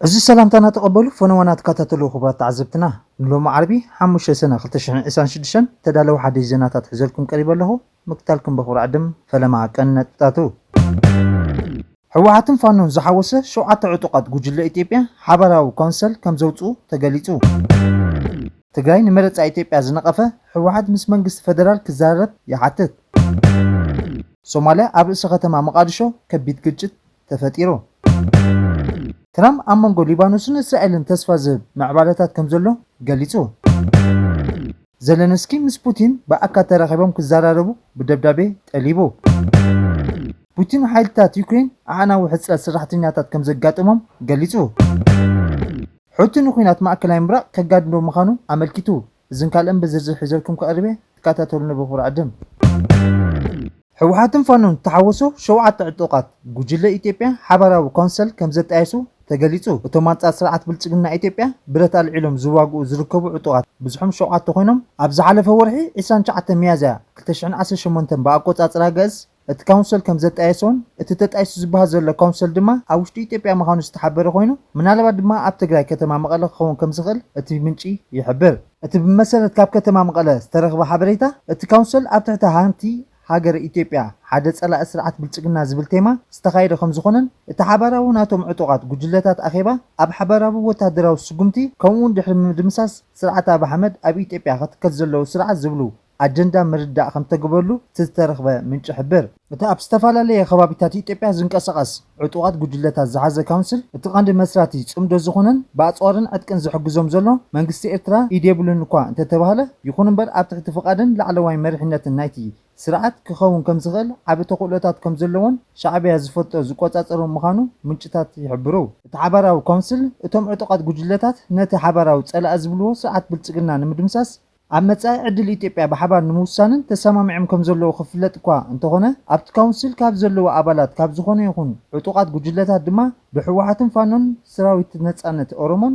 عزيز سلامتنا تقبلوا فنوانات كاتاتلو خبرات تعزبتنا نلوم عربي حموش سنة خلتشحن إسان شدشن تدالو حدي زيناتات حزلكم قريبا له مكتالكم بخور عدم فلما كانت تاتو حواتن فانون زحوسة شوعات عطوقات قجل إتيبيا حبراو كونسل كم زوتو تقاليتو تقاي نمرت إتيبيا زنقفة حوات مس منقست فدرال كزارب يحتت سوماليا أبرس ختما مقادشو كبيت قجت تفتيرو ترام أمانغو ليبانوسن إسرائيل تسفى زب معبالتات كمزلو قاليتو زلنسكي مس بوتين بأكا تراخبهم كزاراربو بدبدابي تقليبو بوتين حالتات يوكرين أعنا وحسرات سرحتينياتات كمزقاتمهم قاليتو حوتين وخينات مأكلا يمبرا كقادنو مخانو عملكيتو إذن كالن بزرزر حزركم كأربي تكاتاتولنا بخور عدم حوحاتن فانون تحوسو شوعات عطوقات قجل إتيبيا حبراو كونسل كمزت آيسو تقاليتو اوتومات سرعات بلصقنا إتيبيا برت العلم زواقو زركبو عطوقات بزحم شوعات تخوينهم ابز حلفه ورحي 29 ميازا 2018 باقوصاصرا غز ات كونسل كمزت آيسون ات تتايس زبها زله كونسل دما اوشتي إتيبيا مخانو استحبر خوينو منالبا دما اب تግራይ ከተማ መቀለ ክኸውን ከም ዝኽእል እቲ ምንጪ ይሕብር እቲ ብመሰረት ካብ ከተማ መቀለ ዝተረኽበ ሓበሬታ እቲ ካውንስል ኣብ ትሕቲ ሃንቲ ሃገር ኢትዮጵያ ሓደ ጸላእ ስርዓት ብልጽግና ዝብል ቴማ ዝተኻይደ ከም ዝኾነን እቲ ሓበራዊ ናቶም ዕጡቃት ጉጅለታት ኣኼባ ኣብ ሓበራዊ ወታደራዊ ስጉምቲ ከምኡውን ድሕሪ ምድምሳስ ስርዓት ኣብ ኣሕመድ ኣብ ኢትዮጵያ ክትከል ዘለዉ ስርዓት ዝብሉ ኣጀንዳ ምርዳእ ከም ተገበሉ ዝተረኽበ ምንጭ ሕብር እቲ ኣብ ዝተፈላለየ ከባቢታት ኢትዮጵያ ዝንቀሳቐስ ዕጡቃት ጉጅለታት ዝሓዘ ካውንስል እቲ ቀንዲ መስራቲ ጽምዶ ዝኾነን ብኣጽዋርን ዕጥቅን ዝሕግዞም ዘሎ መንግስቲ ኤርትራ ኢዴብሉን እኳ እንተተባሃለ ይኹን እምበር ኣብ ትሕቲ ፍቓድን ላዕለዋይ መሪሕነትን ናይቲ ስርዓት ክኸውን ከም ዝኽእል ዓብ ተኽእሎታት ከም ዘለዎን ሻዕብያ ዝፈልጦ ዝቆጻጸሮ ምዃኑ ምንጭታት ይሕብሩ እቲ ሓበራዊ ካውንስል እቶም ዕጡቃት ጉጅለታት ነቲ ሓበራዊ ጸላእ ዝብልዎ ስርዓት ብልጽግና ንምድምሳስ ኣብ መጻኢ ዕድል ኢትዮጵያ ብሓባር ንምውሳንን ተሰማሚዖም ከም ዘለዉ ክፍለጥ እኳ እንተኾነ ኣብቲ ካውንስል ካብ ዘለዉ ኣባላት ካብ ዝኾነ ይኹን ዕጡቃት ጉጅለታት ድማ ብሕወሓትን ፋኖን ሰራዊት ነጻነት ኦሮሞን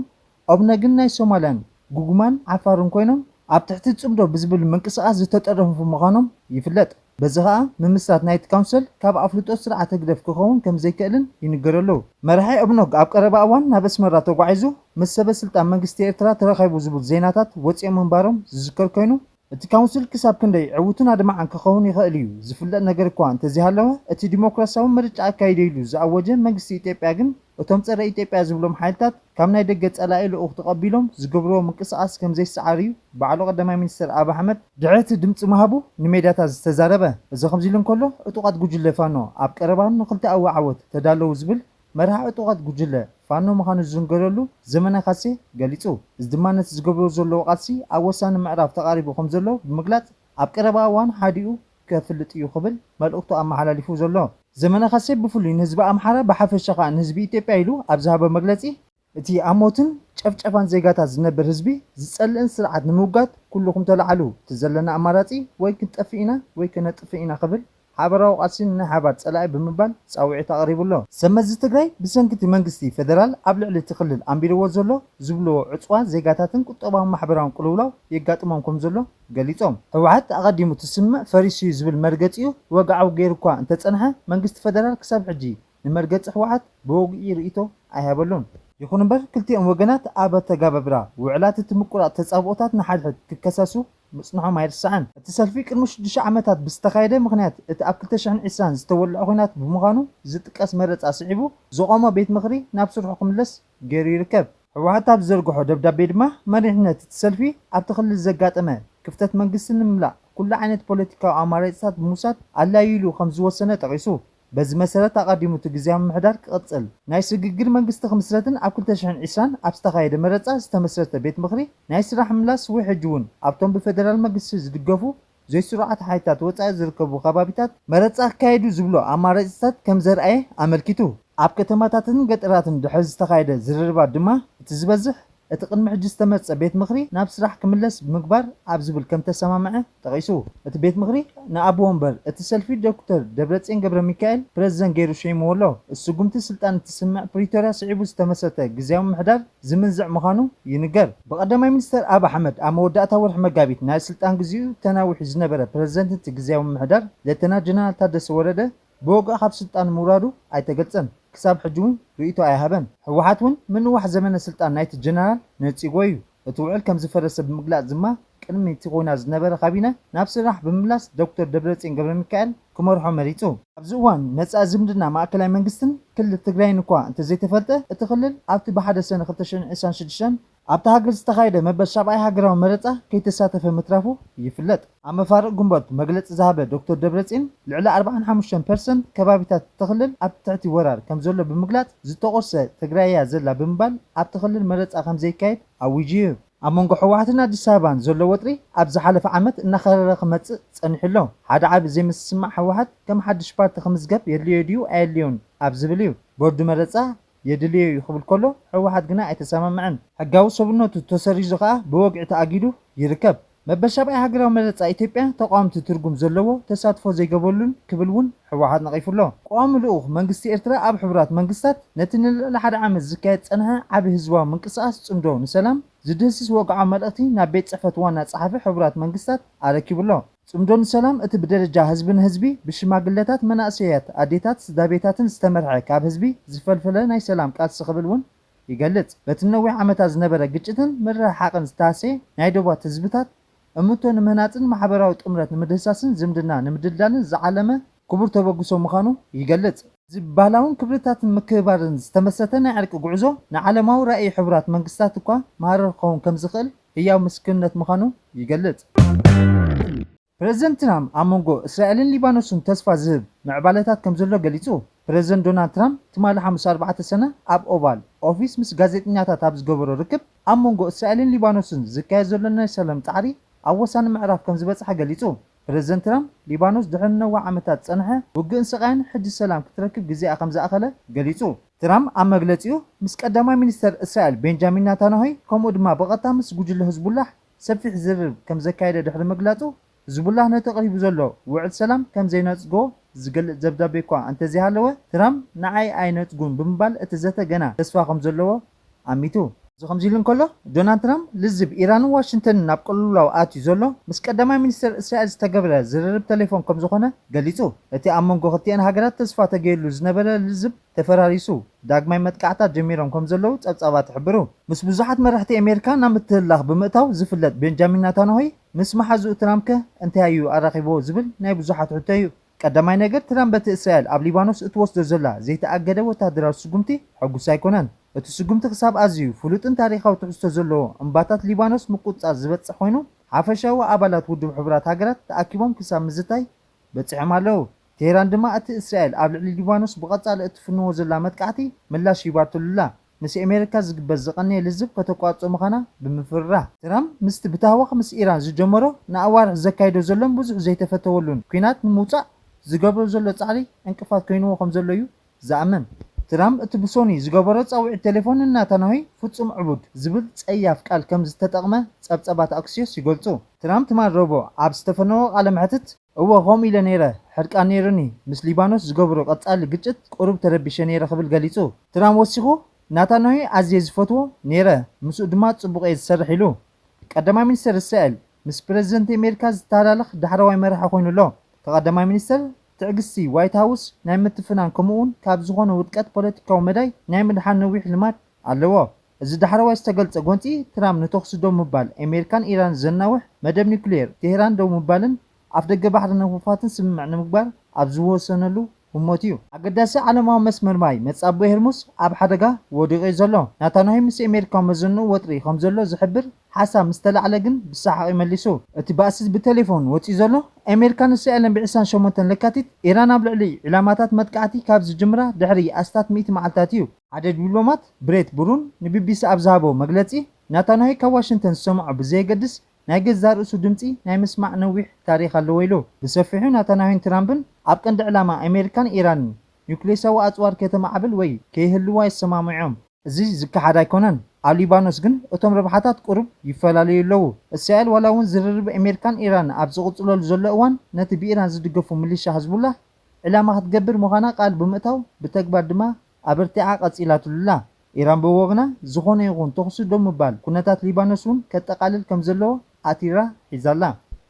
ኦብነግን ናይ ሶማልያን ጉጉማን ዓፋርን ኮይኖም ኣብ ትሕቲ ጽምዶ ብዝብል ምንቅስቓስ ዝተጠረፉ ምዃኖም ይፍለጥ በዚ ኸኣ ምምስራት ናይቲ ካውንስል ካብ ኣፍልጦ ስርዓተ ግደፍ ክኸውን ከም ዘይክእልን ይንገረሉ መራሒ ኦብነግ ኣብ ቀረባ እዋን ናብ ኣስመራ ተጓዒዙ ምስ ሰበ ስልጣን መንግስቲ ኤርትራ ተራኺቡ ዝብል ዜናታት ወፂኦም ምንባሮም ዝዝከር ኮይኑ እቲ ካውንስል ክሳብ ክንደይ ዕዉትን ኣድማዓን ክኸውን ይኽእል እዩ ዝፍለጥ ነገር እኳ እንተዘይሃለወ እቲ ዲሞክራሲያዊ ምርጫ ኣካይደ ኢሉ ዝኣወጀ መንግስቲ ኢትዮጵያ ግን እቶም ፀረ ኢትዮጵያ ዝብሎም ሓይልታት ካብ ናይ ደገ ጸላኢ ልኡኽ ተቐቢሎም ዝገብርዎ ምንቅስቓስ ከም ዘይሰዓር እዩ ባዕሉ ቀዳማይ ሚኒስትር ኣብ ኣሕመድ ድሕሪ እቲ ድምፂ ምሃቡ ንሜድያታት ዝተዛረበ እዚ ከምዚ ኢሉ እንከሎ ዕጡቃት ጉጅለ ፋኖ ኣብ ቀረባ ንኽልተ ኣወዓወት ተዳለዉ ዝብል መራሒ ዕጡቃት ጉጅለ ፋኖ ምዃኑ ዝንገረሉ ዘመነ ካሴ ገሊጹ እዚ ድማ ነቲ ዝገብሮ ዘለዎ ቃልሲ ኣብ ወሳኒ ምዕራፍ ተቓሪቡ ከም ዘሎ ብምግላጽ ኣብ ቀረባ እዋን ሓዲኡ ከፍልጥ እዩ ክብል መልእኽቱ ኣመሓላሊፉ ዘሎ ዘመነ ካሴ ብፍሉይ ንህዝቢ ኣምሓራ ብሓፈሻ ከዓ ንህዝቢ ኢትዮጵያ ኢሉ ኣብ ዝሃበ መግለጺ እቲ ኣብ ሞትን ጨፍጨፋን ዜጋታት ዝነብር ህዝቢ ዝጸልእን ስርዓት ንምውጋድ ኩልኩም ተላዓሉ እቲ ዘለና ኣማራጺ ወይ ክንጠፍእ ኢና ወይ ከነጥፍእ ኢና ክብል ሓበራዊ ቃልሲ ናይ ሓባር ጸላኢ ብምባል ጻውዒት ኣቕሪቡሎ ሰመዚ ትግራይ ብሰንኪቲ መንግስቲ ፌደራል ኣብ ልዕሊ እቲ ክልል ኣንቢርዎ ዘሎ ዝብልዎ ዕፅዋት ዜጋታትን ቁጠባዊ ማሕበራውን ቅልውላው የጋጥሞም ከም ዘሎ ገሊጾም ህወሓት ኣቐዲሙ ትስምዕ ፈሪስ እዩ ዝብል መርገፂኡ ወግዓዊ ገይሩ እኳ እንተጸንሐ መንግስቲ ፌደራል ክሳብ ሕጂ ንመርገፂ ህወሓት ብወግኢ ርእይቶ ኣይሃበሉን ይኹን እምበር ክልቲኦም ወገናት ኣብ ኣተጋባብራ ውዕላት እቲ ምቁራፅ ተጻብኦታት ንሓድሕድ ክከሰሱ ምጽንሖም ኣይርስዓን እቲ ሰልፊ ቅድሚ 6 ዓመታት ብዝተኻየደ ምክንያት እቲ ኣብ 2020 ዝተወልዐ ኩናት ብምዃኑ ዝጥቀስ መረፃ ስዒቡ ዝቖመ ቤት ምኽሪ ናብ ስርሑ ክምለስ ገይሩ ይርከብ ህወሓት ኣብ ዘርግሖ ደብዳቤ ድማ መሪሕነት እቲ ሰልፊ ኣብቲ ክልል ዘጋጠመ ክፍተት መንግስቲ ንምምላእ ኩሉ ዓይነት ፖለቲካዊ ኣማራፂታት ብምውሳድ ኣድላዩ ኢሉ ከም ዝወሰነ ጠቒሱ በዚ መሰረት ኣቐዲሙ እቲ ግዝያዊ ምምሕዳር ክቕጽል ናይ ስግግር መንግስቲ ክምስረትን ኣብ 2020 ኣብ ዝተኻየደ መረፃ ዝተመስረተ ቤት ምኽሪ ናይ ስራሕ ምላስ ወይ ሕጂ እውን ኣብቶም ብፌደራል መንግስቲ ዝድገፉ ዘይስሩዓት ሓይልታት ወፃኢ ዝርከቡ ከባቢታት መረፃ ክካየዱ ዝብሎ ኣማራፂታት ከም ዘርአየ ኣመልኪቱ ኣብ ከተማታትን ገጠራትን ድሕሪ ዝተኻየደ ዝርርባት ድማ እቲ ዝበዝሕ እቲ ቅድሚ ሕጂ ዝተመፀ ቤት ምኽሪ ናብ ስራሕ ክምለስ ብምግባር ኣብ ዝብል ከም ተሰማምዐ ጠቒሱ እቲ ቤት ምኽሪ ንኣቦ ወንበር እቲ ሰልፊ ዶክተር ደብረጽዮን ገብረ ሚካኤል ፕሬዝደንት ገይሩ ሸይምዎ ኣሎ እሱጉምቲ ስልጣን እትስምዕ ፕሪቶርያ ስዒቡ ዝተመስረተ ግዝያዊ ምምሕዳር ዝምንዝዕ ምዃኑ ይንገር ብቐዳማይ ሚኒስትር ኣብ ኣሕመድ ኣብ መወዳእታ ወርሒ መጋቢት ናይ ስልጣን ግዚኡ ተናዊሑ ዝነበረ ፕሬዝደንት እቲ ግዝያዊ ምምሕዳር ሌተና ጀነራል ታደሰ ወረደ بوقع خاب سلطان مرادو أي تقلصن كساب حجون رئيتو أي هبن حوحات ون من واحد زمن السلطان نايت الجنرال نتيقويو اتوعل كم زفرس بمقلاع زما كلمة تقونا زنبر خابينا نفس راح بملاس دكتور دبرتين قبل ميكائيل كمرحو مريتو أبزوان نتسا زمدنا مع كلاي منقستن كل التقرين نكوا انت زي تفلته اتخلل عبتي بحادة سنة 2026 عبتا هاجر استخايدة مبال شعباي هاجراو مرتا كي تساتف مترافو يفلت عما فارق قنبات مقلت زهابة دكتور دبرتين لعلا 45% كبابيتات تخلل عبتعتي ورار كم زولو بمقلات زتو قرصة تقرايا زلا بمبال عبتخلل مرتا خم زي كايد أو يجيو أمونغو حواتنا دي سابان زولو وطري أبز حالف عمت إن خرق متس تنحلو حدا عاب زي مسمع حوات كم حد شبارت خمس قب يدليو ديو أيليون أبز بليو بوردو مرتا يدليو يخبل كله حوات قنا يتسامى معن حقاو صبنو تتسري زقاء بوقع تأجيدو يركب مبشابي هاجراو مرتا إثيوبيا تقام تترجم زلوه تساتفو زي قبلون كبلون حوات نقيفلو قام لوخ منقستي إرترا أب حبرات منقستات نتن لحد عام الزكاة أنها عب هزوا منقصاص صندو نسلام زدسس وقع ملأتي نابيت صحفت وانا صحفي حبرات منقستات أركبلو صندو نسلام اتبدرجة حزبن حزبي بشماغلتات مناسيات أديتات سدابيتاتن استمرع كاب حزبي زفلفله ناي سلام قاد سخبلون يقلت بتنوع عمتا زنبرة قجتن مرة حقن ستاسي ناي دوبات حزبتات أمتون مناتن محبراو تأمرت نمدهساسن زمدنا نمدلالن زعالمه كبر تبقسو مخانو يقلت زبالاون كبرتات مكبارن استمستنا عرق قعزو نعلماو رأي حبرات منقستاتكوا مهارقون كم زخل هياو مسكنة مخانو يقلت بريزنت ترامب أمونغو إسرائيلين ليبانوسن تسفى زهب معبالتات كم زلو قليتو بريزنت دونالد ترامب تمال 54 سنة أب أوبال أوفيس مس غازيتنياتات أبز قبرو ركب أمونغو إسرائيلين ليبانوسن زكاية زلنا سلام تعري أوسان معرف كم زبصح قليتو بريزنت ترامب ليبانوس دحن نوع عمتات صنحه وقن سقاين حج السلام كتركب جزء خمسة أخله قليتو ترامب أما مغلطيو مس قدامي مينستر إسرائيل بنجامين نتانياهو كم دما بقتا مس جوجل حزب الله سفيح زرب كم زكايده دحر مغلاطو حزب الله نتقريب زلو وعد سلام كم زينصغو زقل زبدابيكوا انت زي هالوه ترامب نعاي اينصغون بمبال اتزته غنا تسفا كم زلو اميتو زو خمزيلن كله دونالد ترامب لزب إيران واشنطن ناب قلولاو آتي زولو مس قدامي مينستر إسرائيل استقبل زررب تليفون كم زخونه قليتو اتي أمونغو خطيان هاجرات تسفا تجيلو زنبله لزب تفراريسو داغماي متقعتا جميرهم كم زلو صبصابات حبرو مس بزحات مرحتي أمريكا نامتلاخ بمئتاو زفلت بنجامين نتانياهو مس محازو ترامب انتهايو أراقبو زبل ناي بزحات حتايو قدامي نجر ترامب بت إسرائيل اب ليبانوس اتوسد زلا زي تأجده وتهدراو سقمتي حقو سايكونان እቲ ስጉምቲ ክሳብ ኣዝዩ ፍሉጥን ታሪኻዊ ትሕዝቶ ዘለዎ እምባታት ሊባኖስ ምቁፅፃር ዝበፅሕ ኮይኑ ሓፈሻዊ ኣባላት ውድብ ሕቡራት ሃገራት ተኣኪቦም ክሳብ ምዝታይ በፂሖም ኣለዉ ቴህራን ድማ እቲ እስራኤል ኣብ ልዕሊ ሊባኖስ ብቐጻሊ እትፍንዎ ዘላ መጥቃዕቲ ምላሽ ይባርትሉላ ምስ ኣሜሪካ ዝግበዝ ዝቐነየ ልዝብ ከተቋፅኦ ምዃና ብምፍራህ ትራምፕ ምስቲ ብታህዋኽ ምስ ኢራን ዝጀመሮ ንኣዋርሕ ዘካይዶ ዘሎን ብዙሕ ዘይተፈተወሉን ኩናት ንምውፃእ ዝገብሮ ዘሎ ፃዕሪ እንቅፋት ኮይንዎ ከም ዘሎ እዩ ዝኣምን ترامب اتبسوني زغبرت صوع التليفون ناتاناهي فصم عبود زبل صياف قال كم زتطقمه صبصبات اكسيوس يغلصو ترامب تمار روبو اب ستفنو علمحتت هو قوم الى نيره حرقان نيرني مس ليبانوس زغبرو قصال ግጭት ቁርብ ተረብሸ ነይረ خبل ገሊጹ ትራምፕ ወሲኹ ናታናሂ ኣዝየ ዝፈትዎ ነይረ ምስኡ ድማ ጽቡቕ ዝሰርሕ ኢሉ ቀዳማይ ሚኒስትር እስራኤል ምስ ፕሬዝደንት ኣሜሪካ ዝተሃላለኽ ዳሕረዋይ መራሒ ኮይኑሎ ተቀዳማይ ሚኒስትር تعجسي وايت هاوس نايم متفنان كمون كاب زغون ودقت بوليتيكاو مداي نايم دحان نويح لمات ኣለዎ እዚ ዳሕረዋ ዝተገልጸ ጎንፂ ትራምፕ ንተኽሲ ደው ምባል ኣሜሪካን ኢራን ዘናውሕ መደብ ኒውክሌር ቴህራን ደው ምባልን ኣፍ ደገ ባሕሪ ነውፋትን ስምምዕ ንምግባር ኣብ ዝወሰነሉ ህሞት እዩ ኣገዳሲ ዓለማዊ መስመር ማይ መጻቦ ሄርሙስ ኣብ ሓደጋ ወዲቑ ዘሎ ናታንያሁ ምስ ኣሜሪካ መዘኑ ወጥሪ ከም ዘሎ ዝሕብር ሓሳብ ምስተላዕለ ግን ብሳሓቕ ይመሊሱ እቲ ባእሲ ብቴሌፎን ወፂ ዘሎ ኣሜሪካን እስራኤልን ብ28 ለካቲት ኢራን ኣብ ልዕሊ ዕላማታት መጥቃዕቲ ካብ ዝጅምራ ድሕሪ ኣስታት 100 መዓልታት እዩ ሓደ ዲፕሎማት ብሬት ብሩን ንቢቢሲ ኣብ ዝሃቦ መግለጺ ናታንያሁ ካብ ዋሽንግተን ዝሰምዖ ብዘይገድስ ናይ ገዛ ርእሱ ድምፂ ናይ ምስማዕ ነዊሕ ታሪክ ኣለዎ ኢሉ ብሰፊሑ ናታንያሁን ትራምፕን ኣብ ቀንዲ ዕላማ ኣሜሪካን ኢራን ኒውክሌሳዊ ኣጽዋር ከተማዕብል ወይ ከይህልዋ ይሰማምዖም እዚ ዝከሓድ ኣይኮነን ኣብ ሊባኖስ ግን እቶም ረብሓታት ቁሩብ ይፈላለዩ ኣለዉ እስራኤል ዋላ እውን ዝርርብ ኣሜሪካን ኢራን ኣብ ዝቕጽለሉ ዘሎ እዋን ነቲ ብኢራን ዝድገፉ ሚሊሻ ህዝቡላህ ዕላማ ክትገብር ምዃና ቃል ብምእታው ብተግባር ድማ ኣበርቲዓ ቀፂላትሉላ ኢራን ብወግና ዝኾነ ይኹን ተኽሲ ደው ምባል ኩነታት ሊባኖስ እውን ከጠቃልል ከም ዘለዎ ኣቲራ ሒዛላ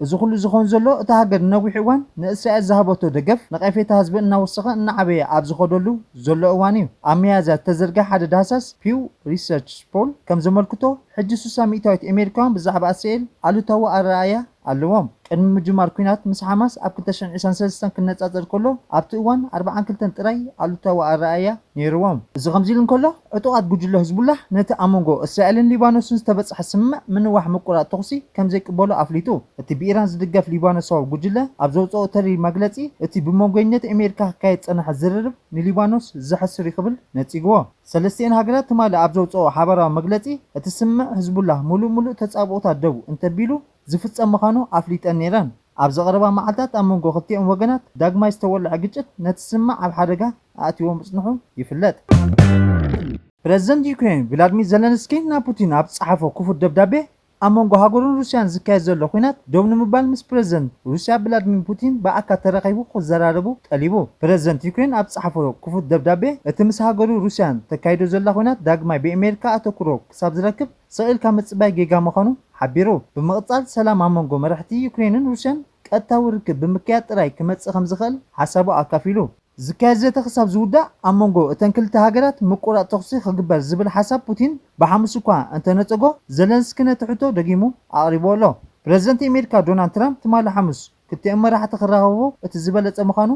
እዚ ኩሉ ዝኾን ዘሎ እቲ ሃገር ነዊሕ እዋን ንእስራኤል ዝሃበቶ ደገፍ ንቐይፌታ ህዝቢ እናወሰኸ እናዓበየ ኣብ ዝኸደሉ ዘሎ እዋን እዩ። ኣብ መያዝያ ዝተዘርግሐ ሓደ ዳሃሳስ ፒው ሪሰርች ፖል ከም ዘመልክቶ ሕጂ 60 ሚእታዊት ኣሜሪካውያን ብዛዕባ እስራኤል ኣሉታዊ ኣረኣእያ ኣለዎም። ቅድሚ ምጅማር ኩናት ምስ ሓማስ ኣብ 2023 ክነጻጸር ከሎ ኣብቲ እዋን 42 ጥራይ ኣሉታዊ ኣረኣእያ ነይርዎም። እዚ ከምዚ ኢሉ እንከሎ ዕጡቓት ጉጅለ ህዝቡላህ ነቲ ኣብ መንጎ እስራኤልን ሊባኖስን ዝተበፅሐ ስምምዕ ምንዋሕ ምቁራፅ ተኹሲ ከም ዘይቅበሎ ኣፍሊጡ። እቲ ብኢራን ዝድገፍ ሊባኖሳዊ ጉጅለ ኣብ ዘውፅኦ ተሪ መግለፂ እቲ ብመንጎኝነት ኣሜሪካ ክካየድ ፀንሐ ዝርርብ ንሊባኖስ ዘሕስር ይኽብል ነፂግዎ። ሰለስቲአን ሃገራት ትማሊ ኣብ ዘውፅኦ ሓበራዊ መግለፂ እቲ ስምምዕ ህዝቡላህ ሙሉእ ተፃብኦታት ደው እንተቢሉ ዝፍፀም ምዃኑ ኣፍሊጠን ነይረን። ኣብ ዘቐረባ መዓልታት ኣብ መንጎ ክልቲኦም ወገናት ዳግማይ ዝተወልዐ ግጭት ነቲ ስምምዕ ኣብ ሓደጋ ኣእትዎ ምጽንሑ ይፍለጥ። ፕረዚደንት ዩክሬን ቭላድሚር ዘለንስኪ ናብ ፑቲን ኣብ ዝፀሓፎ ክፉት ደብዳቤ ኣብ መንጎ ሃገሩን ሩስያን ዝካየድ ዘሎ ኩናት ደው ንምባል ምስ ፕረዚደንት ሩስያ ቭላድሚር ፑቲን ብኣካል ተራኺቡ ክዘራረቡ ጠሊቡ። ፕረዚደንት ዩክሬን ኣብ ዝፀሓፎ ክፉት ደብዳቤ እቲ ምስ ሃገሩ ሩስያን ተካይዶ ዘላ ኩናት ዳግማይ ብኣሜሪካ ኣተኩሮ ክሳብ ዝረክብ ስቕኢልካ ምፅባይ ጌጋ ምዃኑ ሓቢሩ። ብምቕፃል ሰላም ኣብ መንጎ መራሕቲ ዩክሬንን ሩስያን ቀጥታዊ ርክብ ብምክያድ ጥራይ ክመፅእ ከም ዝኽእል ሓሳቡ ኣካፊሉ። ዝካየድ ዘተ ክሳብ ዝውዳእ ኣብ መንጎ እተን ክልተ ሃገራት ምቁራፅ ተኹሲ ክግበር ዝብል ሓሳብ ፑቲን ብሓሙስ እኳ እንተነፀጎ ዘለንስኪ ነቲ ሕቶ ደጊሙ ኣቕሪቦ ኣሎ። ፕረዚደንት ኣሜሪካ ዶናልድ ትራምፕ ትማሊ ሓሙስ ክልቲኦም መራሕቲ ክራኸቡ እቲ ዝበለፀ ምዃኑ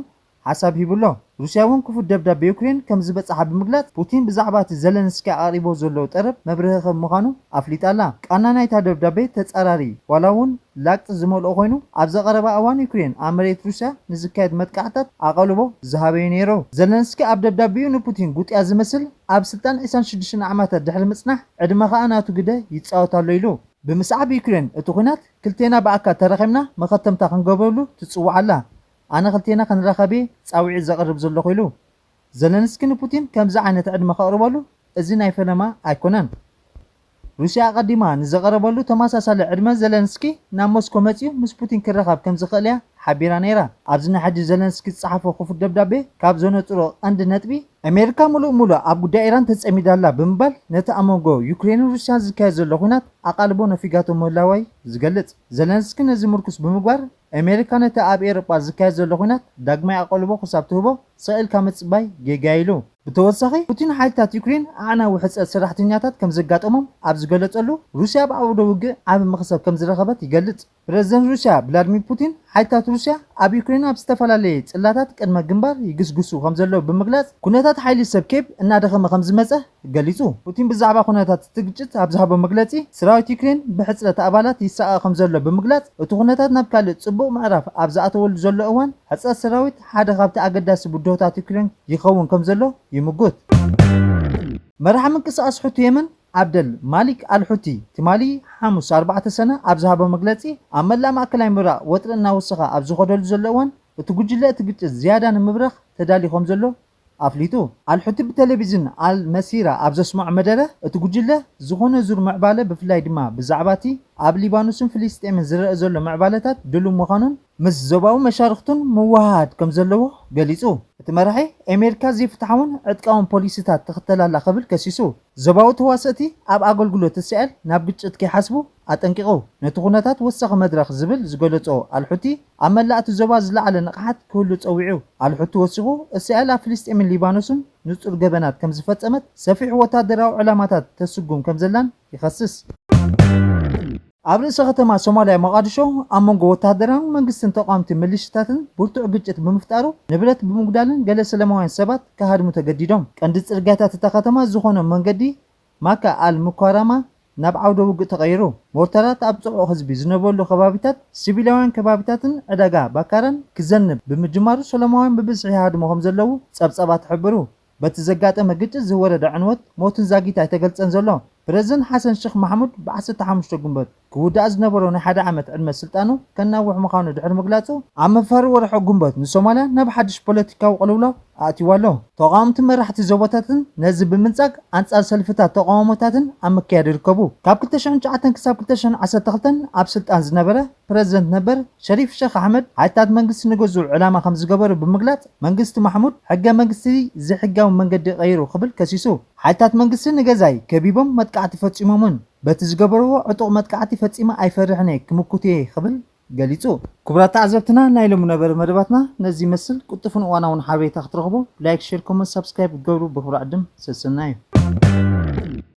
ሓሳብ ሂቡሎ። ሩስያ እውን ክፉት ደብዳቤ ዩክሬን ከም ዝበፅሓ ብምግላፅ ፑቲን ብዛዕባ እቲ ዘለንስኪ ኣቕሪቦ ዘሎ ጠረብ መብርሂ ከም ምዃኑ ኣፍሊጣላ። ቃና ናይታ ደብዳቤ ተጻራሪ ዋላ እውን ላቅጢ ዝመልኦ ኮይኑ ኣብ ዘቐረባ እዋን ዩክሬን ኣብ መሬት ሩስያ ንዝካየድ መጥቃዕታት ኣቐልቦ ዝሃበዩ ነይሩ። ዘለንስኪ ኣብ ደብዳቤኡ ንፑቲን ጉጥያ ዝመስል ኣብ ስልጣን 26 ዓመታት ድሕሪ ምጽናሕ ዕድመ ከዓ ናቱ ግደ ይፃወታሎ ኢሉ። ብምስዓብ ዩክሬን እቲ ኩናት ክልቴና ብኣካል ተረኺብና መኸተምታ ክንገብረሉ ትፅዋዓላ ኣነ ክልቴና ክንራኸቤ ፃውዒት ዘቕርብ ዘለኹ ኢሉ። ዘለንስኪ ንፑቲን ከምዚ ዓይነት ዕድመ ከቕርበሉ እዚ ናይ ፈለማ ኣይኮነን። ሩስያ ቀዲማ ንዘቐረበሉ ተመሳሳሊ ዕድመ ዘለንስኪ ናብ ሞስኮ መፂኡ ምስ ፑቲን ክራኸብ ከም ዝኽእል እያ ሓቢራ ነይራ። ኣብዚ ናይ ሕጂ ዘለንስኪ ዝፀሓፎ ክፉት ደብዳቤ ካብ ዘነፅሮ ቀንዲ ነጥቢ ኣሜሪካ ሙሉእ ኣብ ጉዳይ ኢራን ተፀሚዳላ ብምባል ነቲ ኣብ መንጎ ዩክሬንን ሩስያን ዝካየድ ዘሎ ኩናት ኣቓልቦ ነፊጋቶ ምህላዋይ ዝገልጽ። ዘለንስኪ ነዚ ምርኩስ ብምግባር ኣሜሪካ ነቲ ኣብ ኤውሮጳ ዝካየድ ዘሎ ኩናት ዳግማይ ኣቐልቦ ክሳብ ትህቦ ስቕኢልካ ምፅባይ ጌጋ ኢሉ። ብተወሳኺ ፑቲን ሓይልታት ዩክሬን ኣዕናዊ ሕፀት ሰራሕተኛታት ከም ዘጋጠሞም ኣብ ዝገለጸሉ ሩስያ ብዓውደ ውግእ ዓብ መኽሰብ ከም ዝረኸበት ይገልጽ። ፕረዚደንት ሩስያ ቭላድሚር ፑቲን ሓይልታት ሩስያ ኣብ ዩክሬን ኣብ ዝተፈላለየ ጽላታት ቅድመ ግንባር ይግስግሱ ከም ዘለዎ ብምግላጽ ኩነታት ሓይሊ ሰብ ኬብ እናደኸመ ከም ዝመፀ ገሊጹ። ፑቲን ብዛዕባ ኩነታት እቲ ግጭት ኣብ ዝሃቦ መግለፂ ሰራዊት ዩክሬን ብሕፅረት ኣባላት ይሰቐቕ ከም ዘሎ ብምግላጽ እቲ ኩነታት ናብ ካልእ ጽቡቕ ምዕራፍ ኣብ ዝኣተወሉ ዘሎ እዋን ሕፀት ሰራዊት ሓደ ካብቲ ኣገዳሲ ቡድሆታት ዩክሬን ይኸውን ከም ዘሎ ይምጉት። መራሒ ምንቅስቓስ ሕቱ የመን ዓብደል ማሊክ አልሑቲ ትማሊ ሓሙስ 4 ሰነ ኣብ ዝሃቦ መግለፂ ኣብ መላእ ማእከላይ ምብራቕ ወጥሪ እናወሰኸ ኣብ ዝኸደሉ ዘሎ እዋን እቲ ጉጅለ እቲ ግጭት ዝያዳ ንምብራኽ ተዳልዩ ከም ዘሎ ኣፍሊጡ። አልሑቲ ብቴሌቪዥን አልመሲራ ኣብ ዘስምዖ መደረ እቲ ጉጅለ ዝኾነ ዙር ምዕባለ ብፍላይ ድማ ብዛዕባ እቲ ኣብ ሊባኖስን ፍልስጤምን ዝረአ ዘሎ ምዕባለታት ድሉው ምዃኑን ምስ ዞባዊ መሻርክቱን ምውሃሃድ ከም ዘለዎ ገሊጹ። እቲ መራሒ ኣሜሪካ ዘይፍትሓውን ዕጥቃውን ፖሊሲታት ተኽተላላ ክብል ከሲሱ። ዞባዊ ተዋስእቲ ኣብ ኣገልግሎት እስራኤል ናብ ግጭት ከይሓስቡ ኣጠንቂቑ። ነቲ ኩነታት ወሳኺ መድረኽ ዝብል ዝገለጾ አልሑቲ ኣብ መላእቲ ዞባ ዝለዓለ ንቕሓት ክህሉ ፀዊዑ። አልሑቲ ወሲኹ እስራኤል ኣብ ፍልስጤምን ሊባኖስን ንጹር ገበናት ከም ዝፈጸመት ሰፊሕ ወታደራዊ ዕላማታት ተስጉም ከም ዘላን ይኸስስ። ኣብ ርእሰ ከተማ ሶማልያ ሞቃዲሾ ኣብ መንጎ ወታደራዊ መንግስትን ተቃዋምቲ ሚሊሽያታትን ብርቱዕ ግጭት ብምፍጣሩ ንብረት ብምጉዳልን ገለ ሰላማውያን ሰባት ክሃድሙ ተገዲዶም። ቀንዲ ጽርግያታት እታ ከተማ ዝኾነ መንገዲ ማካ አል ሙካራማ ናብ ዓውደ ውግእ ተቐይሩ። ሞርታራት ኣብ ጽዑቕ ህዝቢ ዝነበሩ ከባቢታት ሲቪላውያን ከባቢታትን ዕዳጋ ባካራን ክዘንብ ብምጅማሩ ሰላማውያን ብብዝሒ ይሃድሙ ከም ዘለዉ ጸብጸባት ሕብሩ። በቲ ዘጋጠመ ግጭት ዝወረደ ዕንወት ሞትን ዛጊታ ኣይተገልጸን ዘሎ። ፕረዚደንት ሓሰን ሼክ መሐሙድ ብ15 ጉንበት ክውዳእ ዝነበሮ ናይ 1 ዓመት ዕድመ ስልጣኑ ከናውሕ ምዃኑ ድሕሪ ምግላጹ ኣብ መፋሪ ወርሒ ጉንበት ንሶማልያ ናብ ሓድሽ ፖለቲካዊ ቅልውላው ኣእትይዋ ኣሎ። ተቃወምቲ መራሕቲ ዞባታትን ነዚ ብምንጻግ ኣንጻር ሰልፍታት ተቃውሞታትን ኣብ ምክያድ ይርከቡ። ካብ 2009 ክሳብ 2012 ኣብ ስልጣን ዝነበረ ፕረዚደንት ነበር ሸሪፍ ሼክ ኣሕመድ ሓይልታት መንግስቲ ንገዝኡ ዕላማ ከም ዝገበሩ ብምግላጽ መንግስቲ መሐሙድ ሕገ መንግስቲ ዘይሕጋዊ መንገዲ ቀይሩ ክብል ከሲሱ። ሓይልታት መንግስቲ ንገዛይ ከቢቦም መጥቃዕቲ ፈጺሞምን በቲ ዝገበርዎ ዕጡቕ መጥቃዕቲ ፈጺመ ኣይፈርሕነ ክምኩትየ ክብል ገሊጹ። ክቡራት ተዓዘብትና ናይ ሎሚ ነበረ መደባትና ነዚ ይመስል ቁጥፉን እዋናውን ሓበሬታ ክትረኽቡ ላይክ ሼር ኮመንት ሰብስክራይብ ገብሩ ብክብሪ ዕድም ሰሰና እዩ